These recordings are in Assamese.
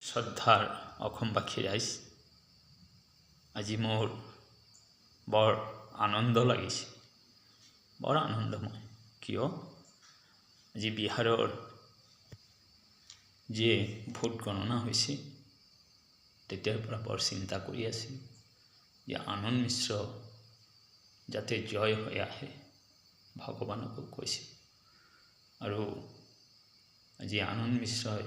শ্ৰদ্ধাৰ অসমবাসী ৰাইজ, আজি মোৰ বৰ আনন্দ লাগিছে, বৰ আনন্দময়। কিয় আজি বিহাৰৰ যে ভোট গণনা হৈছে তেতিয়াৰ পৰা বৰ চিন্তা কৰি আছিল যে আনন্দ মিশ্ৰ যাতে জয় হৈ আহে, ভগৱানকো কৈছিল। আৰু আজি আনন্দ মিশ্ৰই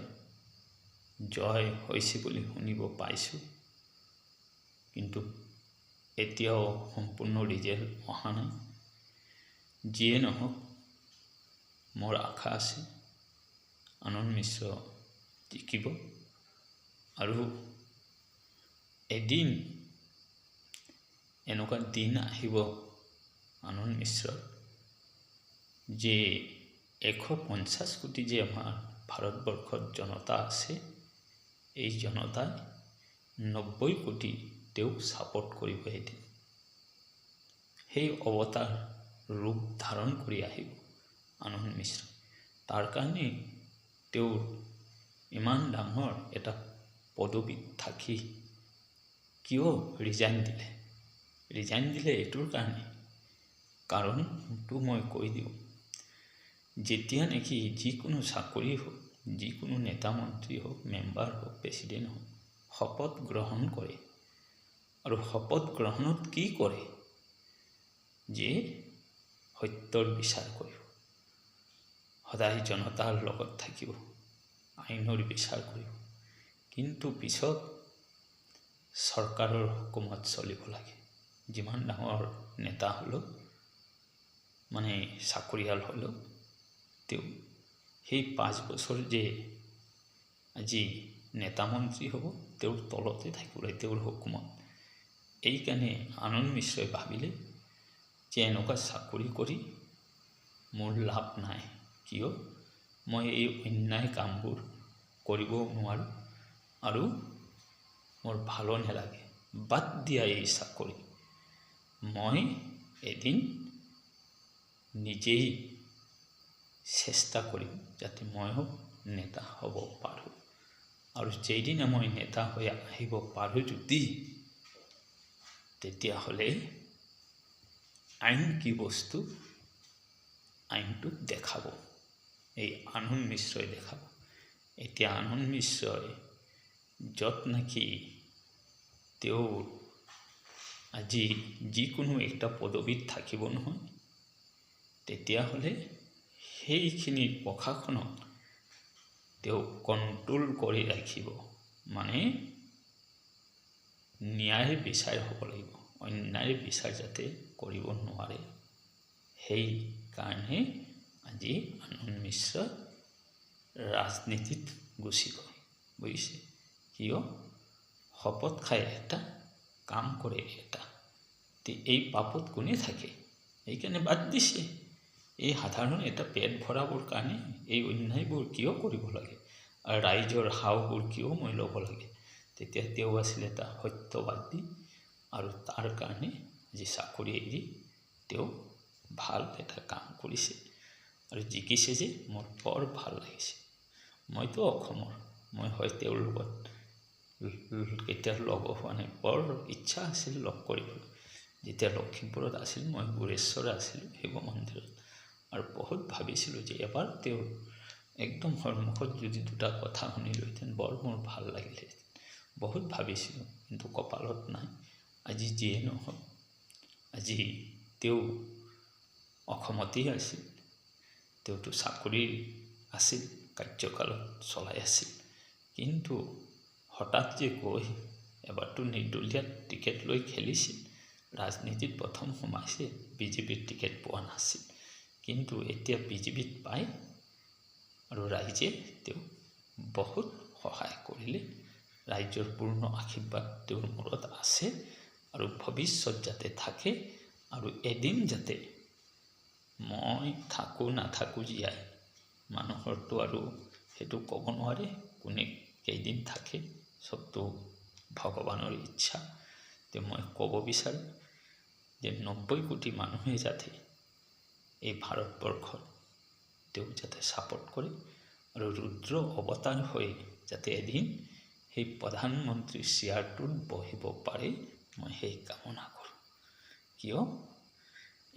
জয় হৈছে বুলি শুনিব পাইছোঁ, কিন্তু এতিয়াও সম্পূৰ্ণ ৰিজাল্ট অহা নাই। যিয়ে নহওক, মোৰ আশা আছে আনন্দ মিশ্ৰ জিকিব। আৰু এদিন এনেকুৱা দিন আহিব আনন্দ মিশ্ৰৰ যে 150 কোটি যে আমাৰ ভাৰতবৰ্ষত জনতা আছে, এই জনতাই 90 কোটি তেওঁক ছাপোৰ্ট কৰিব এদিন। সেই অৱতাৰ ৰূপ ধাৰণ কৰি আহিব আনন্দ মিশ্ৰ। তাৰ কাৰণে তেওঁৰ ইমান ডাঙৰ এটা পদবীত থাকি কিয় ৰিজাইন দিলে? ৰিজাইন দিলে এইটোৰ কাৰণে, কাৰণটো মই কৈ দিওঁ। যেতিয়া নেকি যিকোনো চাকৰি হওক, যিকোনো নেতা মন্ত্ৰী হওক, মেম্বাৰ হওক, প্ৰেছিডেণ্ট হওক, শপত গ্ৰহণ কৰে। আৰু শপত গ্ৰহণত কি কৰে? যে সত্যৰ বিচাৰ কৰিব, সদায় জনতাৰ লগত থাকিব, আইনৰ বিচাৰ কৰিব। কিন্তু পিছত চৰকাৰৰ হুকুমত চলিব লাগে। যিমান ডাঙৰ নেতা হ'লেও, মানে চাকৰিয়াল হ'লেও, তেওঁ সেই 5 বছৰ যে আজি নেতা মন্ত্ৰী হ'ব, তেওঁৰ তলতে থাকিব লাগে, তেওঁৰ হুকুমত। এইকাৰণে আনন্দ মিশ্ৰই ভাবিলে যে এনেকুৱা চাকৰি কৰি মোৰ লাভ নাই। কিয়? মই এই অন্যায় কামবোৰ কৰিব নোৱাৰোঁ আৰু মোৰ ভালো নালাগে। বাদ দিয়া এই চাকৰি। মই এদিন নিজেই চেষ্টা কৰিম যাতে ময়ো নেতা হ'ব পাৰোঁ। আৰু যেইদিনা মই নেতা হৈ আহিব পাৰোঁ যদি, তেতিয়াহ'লে আইন কি বস্তু, আইনটোক দেখাব। এই আনন্দ মিশ্ৰই দেখাব। এতিয়া আনন্দ মিশ্ৰই য'ত নেকি তেওঁৰ আজি যিকোনো একটা পদবীত থাকিব নহয়, তেতিয়াহ'লে সেইখিনি প্ৰশাসনক তেওঁ কণ্ট্ৰল কৰি ৰাখিব। মানে ন্যায় বিচাৰ হ'ব লাগিব, অন্যায় বিচাৰ যাতে কৰিব নোৱাৰে। সেইকাৰণে আজি আনন্দ মিশ্ৰ ৰাজনীতিত গুচি গ'ল, বুজিছে? কিয়? শপত খাই এটা, কাম কৰে এটা। এই পাপত কোনে থাকে? সেইকাৰণে বাদ দিছে। এই সাধাৰণ এটা পেট ভৰাবৰ কাৰণে এই অন্যায়বোৰ কিয় কৰিব লাগে? আৰু ৰাইজৰ হাওবোৰ কিয় মই ল'ব লাগে? তেতিয়া তেওঁ আছিল এটা সত্যবাদী, আৰু তাৰ কাৰণে যি চাকৰি এৰি তেওঁ ভাল এটা কাম কৰিছে আৰু জিকিছে যে মোৰ বৰ ভাল লাগিছে। মইতো অসমৰ, মই হয় তেওঁৰ লগত কেতিয়াও লগ হোৱা নাই। বৰ ইচ্ছা আছিল লগ কৰিবলৈ। যেতিয়া লখিমপুৰত আছিল, মই গুৰেশ্বৰ আছিলোঁ শিৱ মন্দিৰত, আৰু বহুত ভাবিছিলোঁ যে এবাৰ তেওঁৰ একদম সন্মুখত যদি দুটা কথা শুনিলোহেঁতেন বৰ মোৰ ভাল লাগিলেহেঁতেন। বহুত ভাবিছিলোঁ, কিন্তু কপালত নাই। আজি যিয়ে নহওক, আজি তেওঁ অসমতেই আছিল, তেওঁতো চাকৰি আছিল, কাৰ্যকালত চলাই আছিল। কিন্তু হঠাৎ যে গৈ এবাৰতো নিৰ্দলীয় টিকেট লৈ খেলিছিল, ৰাজনীতিত প্ৰথম সোমাইছে, বিজেপিৰ টিকেট পোৱা নাছিল। কিন্তু এতিয়া বিজেপিত পায়, আৰু ৰাইজে তেওঁক বহুত সহায় কৰিলে। ৰাইজৰ পূৰ্ণ আশীৰ্বাদ তেওঁৰ মূৰত আছে, আৰু ভৱিষ্যত যাতে থাকে, আৰু এদিন যাতে মই থাকোঁ নাথাকোঁ জীয়াই, মানুহৰতো আৰু সেইটো ক'ব নোৱাৰে কোনে কেইদিন থাকে, চবটো ভগৱানৰ ইচ্ছা। যে মই ক'ব বিচাৰোঁ যে 90 কোটি মানুহে যাতে এই ভাৰতবৰ্ষত তেওঁক যাতে ছাপোৰ্ট কৰে, আৰু ৰুদ্ৰ অৱতাৰ হৈ যাতে এদিন সেই প্ৰধানমন্ত্ৰীৰ চেয়াৰটোত বহিব পাৰে, মই সেই কামনা কৰোঁ। কিয়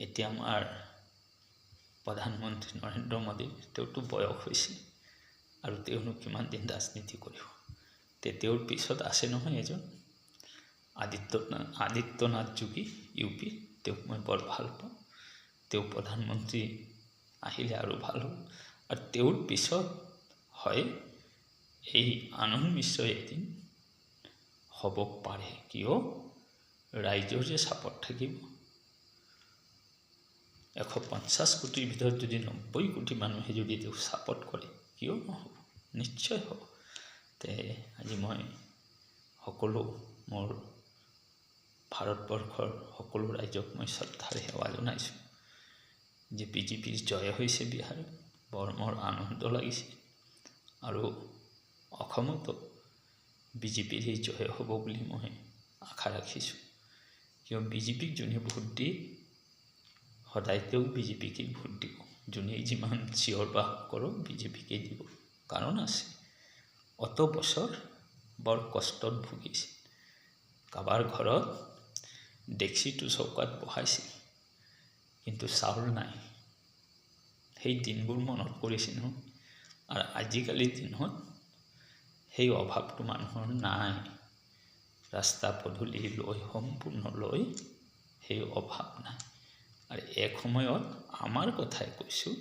এতিয়া আমাৰ প্ৰধানমন্ত্ৰী নৰেন্দ্ৰ মোদী, তেওঁতো বয়স হৈছে আৰু তেওঁনো কিমান দিন ৰাজনীতি কৰিব। তেওঁৰ পিছত আছে নহয় এজন আদিত্যনাথ যোগী, UP, তেওঁক মই বৰ ভাল পাওঁ। তেওঁ প্ৰধানমন্ত্ৰী আহিলে আৰু ভাল হ'ব। আৰু তেওঁৰ পিছত হয় এই আনন্দ মিশ্ৰই এদিন হ'ব পাৰে। কিয় ৰাইজৰ যে ছাপৰ্ট থাকিব। 150 কোটিৰ ভিতৰত যদি 90 কোটি মানুহে যদি তেওঁক ছাপৰ্ট কৰে, কিয় নহ'ব, নিশ্চয় হ'ব। আজি মই সকলো মোৰ ভাৰতবৰ্ষৰ সকলো ৰাইজক মই শ্ৰদ্ধাৰে সেৱা জনাইছোঁ যে BJPৰ জয় হৈছে বিহাৰত, বৰ মোৰ আনন্দ লাগিছে। আৰু অসমতো BJPৰ এই জয় হ'ব বুলি মই আশা ৰাখিছোঁ। কিয় BJPক যোনে ভোট দিয়ে সদায় তেওঁ BJPকেই ভোট দিব। যোনে যিমান চিঞৰ বাস কৰক BJPকেই দিব। কাৰণ আছে, অত বছৰ বৰ কষ্টত ভুগিছিল। কাৰোবাৰ ঘৰত ডেক্সিটো চৌকাত বহাইছিল, কিন্তু চাউল নাই। সেই দিনবোৰ মনত কৰিছিল নহয়। আৰু আজিকালিৰ দিনত সেই অভাৱটো মানুহৰ নাই। ৰাস্তা পদূলি লৈ সম্পূৰ্ণ লৈ সেই অভাৱ নাই। আৰু এক সময়ত আমাৰ কথাই কৈছোঁ,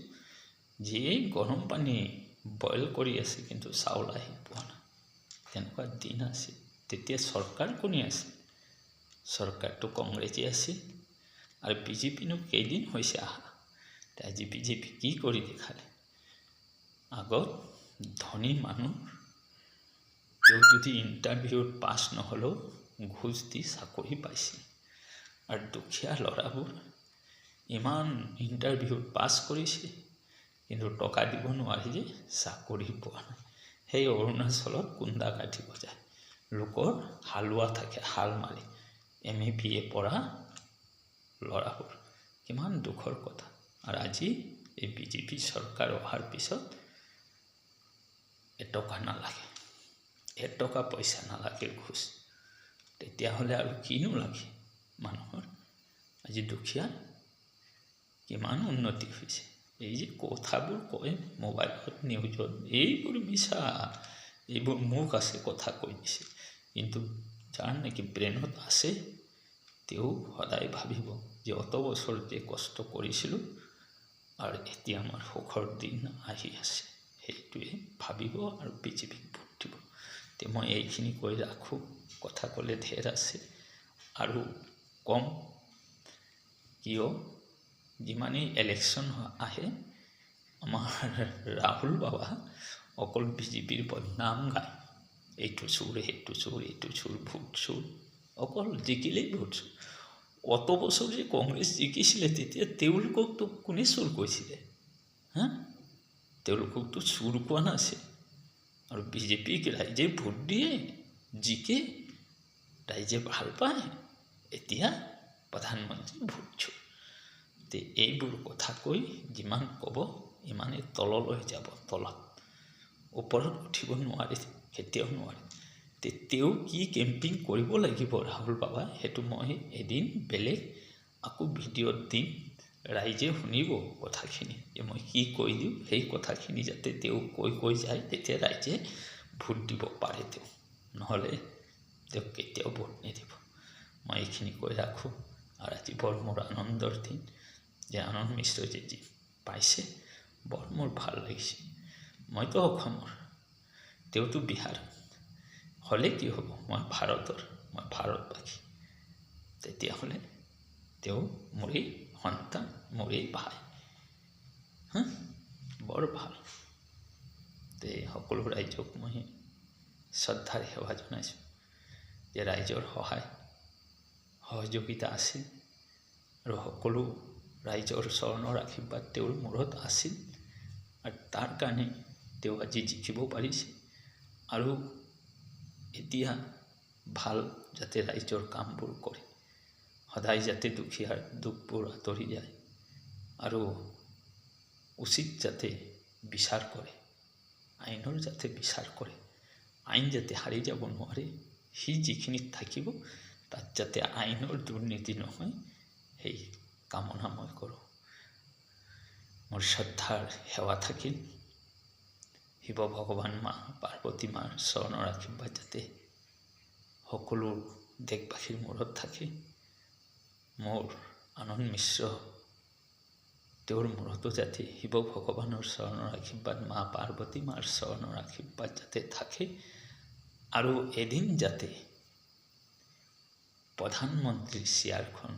যিয়ে গৰম পানী বইল কৰি আছে কিন্তু চাউল আহি পোৱা নাই, তেনেকুৱা দিন আছিল। তেতিয়া চৰকাৰ কোনে আছিল? চৰকাৰটো কংগ্ৰেছে আছিল। আৰু BJPনো কেইদিন হৈছে আহা। আজি BJP কি কৰি দেখালে? আগত ধনী মানুহ তেওঁ যদি ইণ্টাৰভিউত পাছ নহ'লেও ঘোচ দি চাকৰি পাইছিল। আৰু দুখীয়া ল'ৰাবোৰ ইমান ইণ্টাৰভিউত পাছ কৰিছে, কিন্তু টকা দিব নোৱাৰি যে চাকৰি পোৱা নাই। সেই অৰুণাচলত কুন্দা কাটিব যায়, লোকৰ হালোৱা থাকে, হাল মাৰি MA BA পঢ়া ল'ৰাবোৰ। কিমান দুখৰ কথা। আৰু আজি এই BJP চৰকাৰ অহাৰ পিছত এটকা নালাগে, এটকা পইচা নালাগে ঘোচ। তেতিয়াহ'লে আৰু কিনো লাগে মানুহৰ? আজি দুখীয়া কিমান উন্নতি হৈছে। এই যে কথাবোৰ কয় মোবাইলত, নিউজত, এইবোৰ মিছা। এইবোৰ মুখ আছে কথা কৈ দিছে, কিন্তু যাৰ নেকি ব্ৰেইনত আছে তেওঁ সদায় ভাবিব যে অত বছৰ যে কষ্ট কৰিছিলোঁ আৰু এতিয়া আমাৰ সুখৰ দিন আহি আছে, সেইটোৱে ভাবিব আৰু BJPক ভোট দিব। মই এইখিনি কৈ ৰাখোঁ। কথা ক'লে ঢেৰ আছে আৰু কম। কিয় যিমানেই ইলেকশ্যন আহে আমাৰ ৰাহুল বাবা অকল BJPৰ বদনাম গায়। এইটো চোৰ, সেইটো চোৰ, এইটো চোৰ, ভোট চোৰ, অকল জিকিলেই ভোট চোৰ। অত বছৰ যে কংগ্ৰেছ জিকিছিলে তেতিয়া তেওঁলোককতো কোনে চোৰ কৈছিলে? তেওঁলোককতো চোৰ কোৱা নাছিল। আৰু BJPক ৰাইজে ভোট দিয়ে, জিকে, ৰাইজে ভাল পায়। এতিয়া প্ৰধানমন্ত্ৰী ভোট চোৰ। এইবোৰ কথা কৈ যিমান ক'ব ইমানেই তললৈ যাব, তলত। ওপৰত উঠিব নোৱাৰে, কেতিয়াও নোৱাৰে। তেওঁ কি কেম্পিং কৰিব লাগিব ৰাহুল বাবা, সেইটো মই এদিন বেলেগ আকৌ ভিডিঅ'ত দিম। ৰাইজে শুনিব কথাখিনি, যে মই কি কৈ দিওঁ। সেই কথাখিনি যাতে তেওঁ কৈ যায়, তেতিয়া ৰাইজে ভোট দিব পাৰে তেওঁ, নহ'লে তেওঁক কেতিয়াও ভোট নিদিব। মই এইখিনি কৈ ৰাখোঁ। আৰু আজি বৰ মোৰ আনন্দৰ দিন যে আনন্দ মিশ্ৰ যে পাইছে, বৰ মোৰ ভাল লাগিছে। মইতো অসমৰ, তেওঁতো বিহাৰ। হ'লে কি হ'ব? মই ভাৰতৰ, মই ভাৰতবাসী। তেতিয়াহ'লে তেওঁ মোৰেই সন্তান, মোৰেই ভাই। বৰ ভাল। সকলো ৰাইজক মই শ্ৰদ্ধাৰে সেৱা জনাইছোঁ যে ৰাইজৰ সহায় সহযোগিতা আছিল আৰু সকলো ৰাইজৰ চৰণৰ আশীৰ্বাদ তেওঁৰ মূৰত আছিল। আৰু তাৰ কাৰণে তেওঁ আজি জিকিব পাৰিছে। আৰু এতিয়া ভাল যাতে ৰাইজৰ কামবোৰ কৰে, সদায় যাতে দুখীয়াৰ দুখবোৰ আঁতৰি যায় আৰু উচিত যাতে বিচাৰ কৰে, আইনৰ যাতে বিচাৰ কৰে, আইন যাতে হাৰি যাব নোৱাৰে, সি যিখিনিত থাকিব তাত যাতে আইনৰ দুৰ্নীতি নহয় সেই কামনা মই কৰোঁ। মোৰ শ্ৰদ্ধাৰ সেৱা থাকিল। শিৱ ভগৱান মা পাৰ্বতী মাৰ চৰণৰ আশীৰ্বাদ যাতে সকলো দেশবাসীৰ মূৰত থাকে। মোৰ আনন্দ মিশ্ৰ তেওঁৰ মূৰতো যাতে শিৱ ভগৱানৰ চৰণৰ আশীৰ্বাদ, মা পাৰ্বতী মাৰ চৰণৰ আশীৰ্বাদ যাতে থাকে আৰু এদিন যাতে প্ৰধানমন্ত্ৰীৰ চেয়াৰখন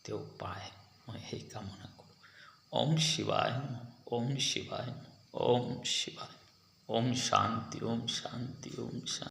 তেওঁ পায়, মই সেই কামনা কৰোঁ। ওম শিৱায় নমঃ, ওম শিৱায় নমঃ, ওম শিৱায়, ওম শান্তি, ওম শান্তি, ওম শান্তি।